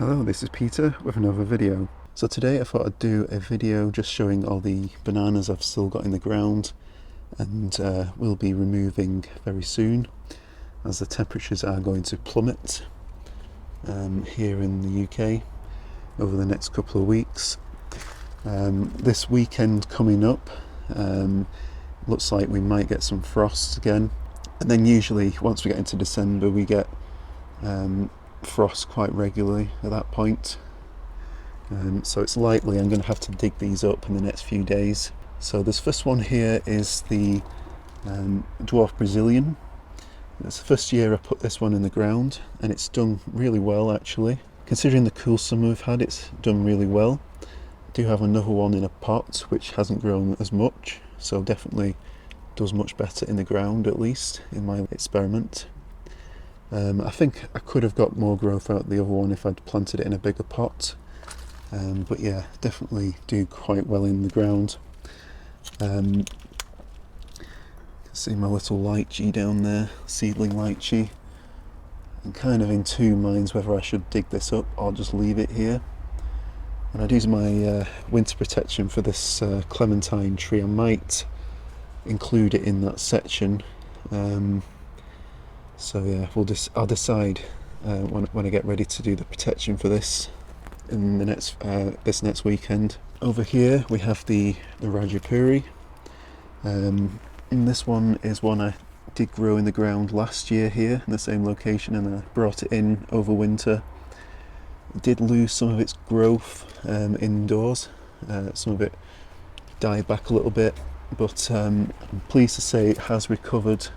Hello, this is Peter with another video. So today I thought I'd do a video just showing all the bananas I've still got in the ground and will be removing very soon as the temperatures are going to plummet here in the UK over the next couple of weeks. This weekend coming up looks like we might get some frost again, and then usually once we get into December we get frost quite regularly at that point. So it's likely I'm going to have to dig these up in the next few days. So this first one here is the Dwarf Brazilian. It's the first year I put this one in the ground and it's done really well actually. Considering the cool summer we've had, it's done really well. I do have another one in a pot which hasn't grown as much, so definitely does much better in the ground, at least in my experiment. I think I could have got more growth out of the other one if I'd planted it in a bigger pot, but yeah, definitely do quite well in the ground. You can see my little lychee down there, seedling lychee. I'm kind of in two minds whether I should dig this up or just leave it here. When I do my winter protection for this clementine tree, I might include it in that section. So yeah, I'll decide when I get ready to do the protection for this in the this next weekend. Over here we have the Raj Puri. And this one is one I did grow in the ground last year here in the same location, and I brought it in over winter. It did lose some of its growth indoors. Some of it died back a little bit, but I'm pleased to say it has recovered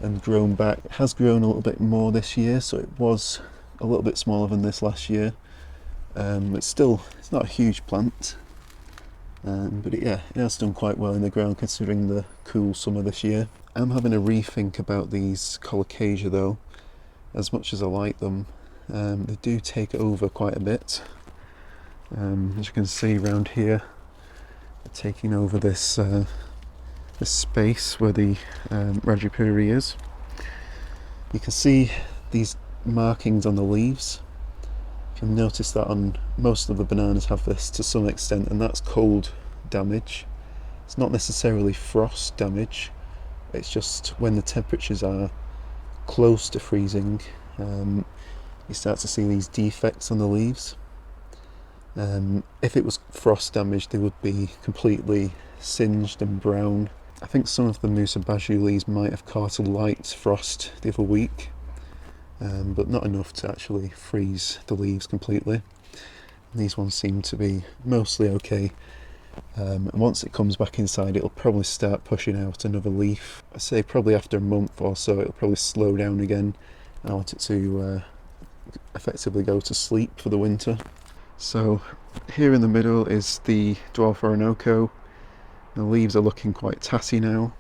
and grown back. It has grown a little bit more this year, so it was a little bit smaller than this last year. It's not a huge plant, but it has done quite well in the ground considering the cool summer this year. I'm having a rethink about these colocasia though. As much as I like them, they do take over quite a bit. As you can see around here, they're taking over this space where the Raj Puri is. You can see these markings on the leaves. You can notice that on most of the bananas have this to some extent, and that's cold damage. It's not necessarily frost damage, it's just when the temperatures are close to freezing, you start to see these defects on the leaves. If it was frost damage, they would be completely singed and brown. I think some of the Musa baju leaves might have caught a light frost the other week, but not enough to actually freeze the leaves completely. And these ones seem to be mostly okay, and once it comes back inside it'll probably start pushing out another leaf. I say probably after a month or so it'll probably slow down again, and I want it to effectively go to sleep for the winter. So here in the middle is the Dwar Oronoko. The leaves are looking quite tatty now.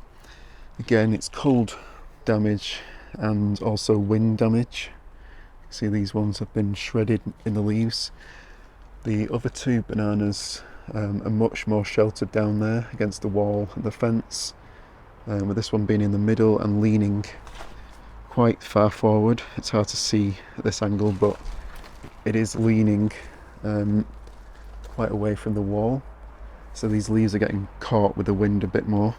Again, it's cold damage and also wind damage. See, these ones have been shredded in the leaves. The other two bananas are much more sheltered down there against the wall and the fence, with this one being in the middle and leaning quite far forward. It's hard to see at this angle, but it is leaning quite away from the wall. So these leaves are getting caught with the wind a bit more.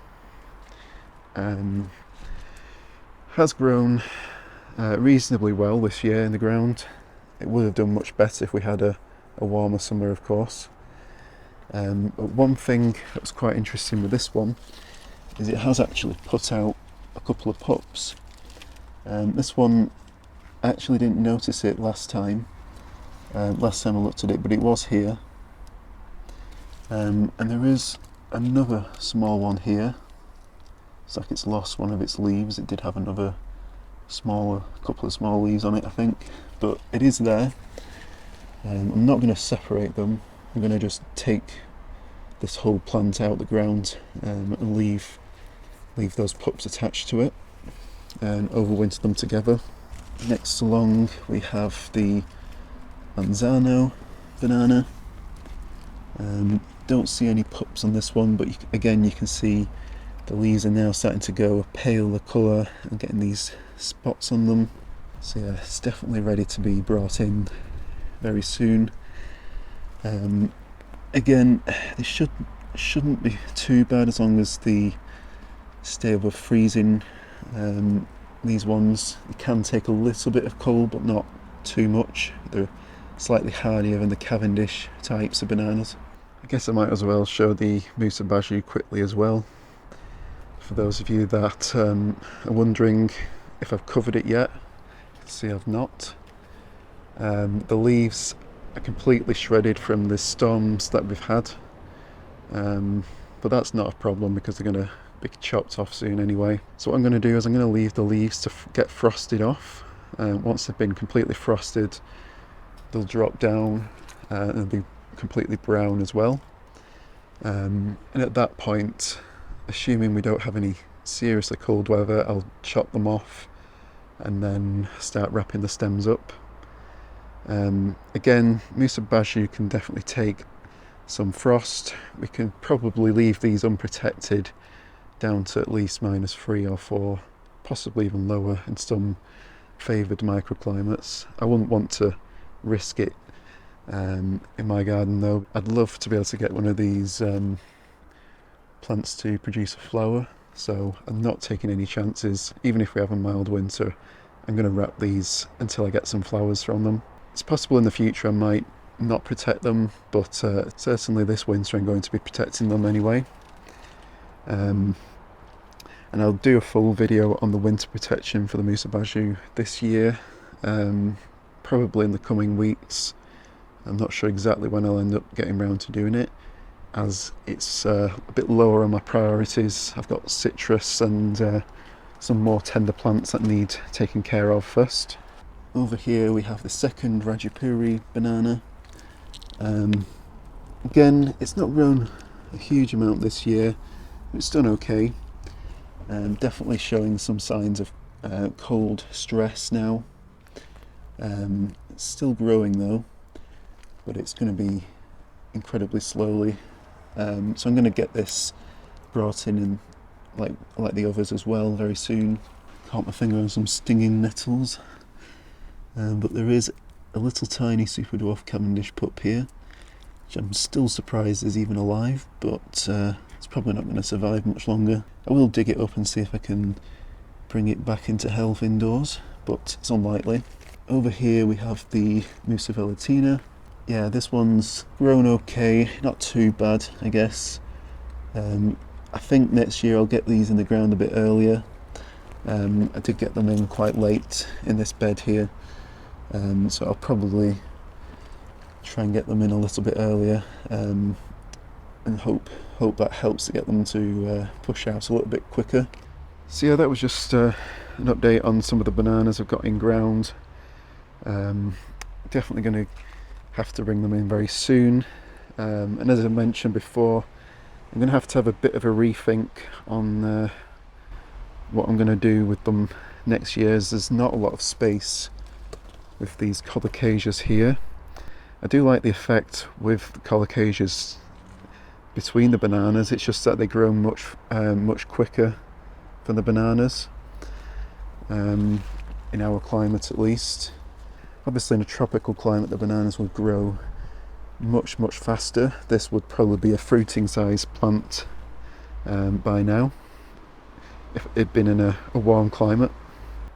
Has grown reasonably well this year in the ground. It would have done much better if we had a warmer summer, of course. But one thing that was quite interesting with this one is it has actually put out a couple of pups. This one, I actually didn't notice it last time I looked at it, but it was here. And there is another small one here. It's like it's lost one of its leaves. It did have another couple of small leaves on it, I think, but it is there. I'm not going to separate them. I'm going to just take this whole plant out the ground and leave those pups attached to it and overwinter them together. Next along we have the manzano banana. Don't see any pups on this one, but again you can see the leaves are now starting to go pale the colour and getting these spots on them. So yeah, it's definitely ready to be brought in very soon. Again, they shouldn't be too bad as long as they stay above freezing. These ones, they can take a little bit of cold, but not too much. They're slightly hardier than the Cavendish types of bananas. I guess I might as well show the Musa baju quickly as well. For those of you that are wondering if I've covered it yet, you can see I've not. The leaves are completely shredded from the storms that we've had, but that's not a problem because they're going to be chopped off soon anyway. So what I'm going to do is I'm going to leave the leaves to get frosted off. Once they've been completely frosted, they'll drop down and be completely brown as well. And at that point, assuming we don't have any seriously cold weather, I'll chop them off and then start wrapping the stems up. Again, Musa baju can definitely take some frost. We can probably leave these unprotected down to at least -3 or 4, possibly even lower in some favoured microclimates. I wouldn't want to risk it in my garden though. I'd love to be able to get one of these plants to produce a flower, so I'm not taking any chances. Even if we have a mild winter, I'm going to wrap these until I get some flowers from them. It's possible in the future I might not protect them, but certainly this winter I'm going to be protecting them anyway. And I'll do a full video on the winter protection for the Musa baju this year, probably in the coming weeks. I'm not sure exactly when I'll end up getting around to doing it, as it's a bit lower on my priorities. I've got citrus and some more tender plants that need taking care of first. Over here we have the second Raj Puri banana. Again, it's not grown a huge amount this year, but it's done okay. Definitely showing some signs of cold stress now. It's still growing though, but it's going to be incredibly slowly. So I'm going to get this brought in and like the others as well very soon. Caught my finger on some stinging nettles, but there is a little tiny super dwarf Cavendish pup here, which I'm still surprised is even alive, but it's probably not going to survive much longer. I will dig it up and see if I can bring it back into health indoors, but it's unlikely. Over here we have the Musa velutina. Yeah, this one's grown okay, not too bad I guess. I think next year I'll get these in the ground a bit earlier. I did get them in quite late in this bed here, so I'll probably try and get them in a little bit earlier, and hope that helps to get them to push out a little bit quicker. So yeah, that was just an update on some of the bananas I've got in ground. Definitely going to have to bring them in very soon, and as I mentioned before, I'm going to have a bit of a rethink on what I'm going to do with them next year, as there's not a lot of space with these colocasias here. I do like the effect with the colocasias between the bananas. It's just that they grow much quicker than the bananas, in our climate at least. Obviously in a tropical climate the bananas would grow much faster. This would probably be a fruiting size plant by now if it'd been in a warm climate.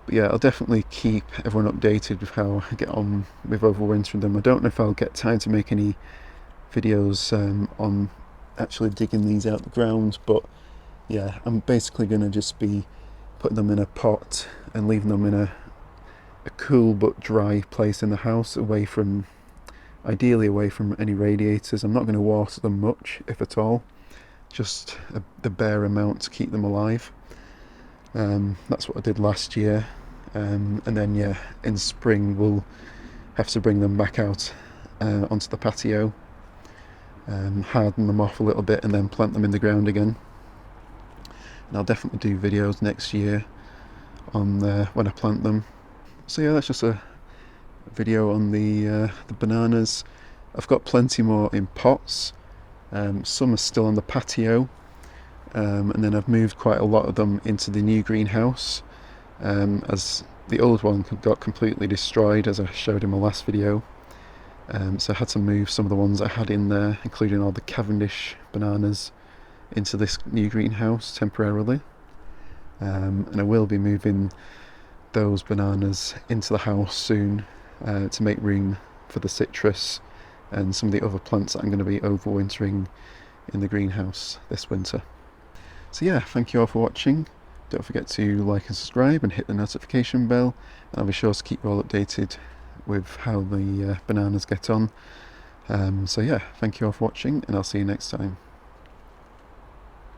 But yeah, I'll definitely keep everyone updated with how I get on with overwintering them. I don't know if I'll get time to make any videos on actually digging these out the ground, but yeah, I'm basically going to just be putting them in a pot and leaving them in a cool but dry place in the house, ideally away from any radiators. I'm not going to water them much, if at all, just the bare amount to keep them alive. That's what I did last year, and then yeah, in spring we'll have to bring them back out onto the patio, harden them off a little bit and then plant them in the ground again. And I'll definitely do videos next year on when I plant them. So yeah, that's just a video on the bananas. I've got plenty more in pots. Some are still on the patio, and then I've moved quite a lot of them into the new greenhouse, as the old one got completely destroyed, as I showed in my last video. So I had to move some of the ones I had in there, including all the Cavendish bananas, into this new greenhouse temporarily. And I will be moving those bananas into the house soon to make room for the citrus and some of the other plants that I'm going to be overwintering in the greenhouse this winter. So yeah, thank you all for watching. Don't forget to like and subscribe and hit the notification bell, and I'll be sure to keep you all updated with how the bananas get on. So yeah, thank you all for watching, and I'll see you next time.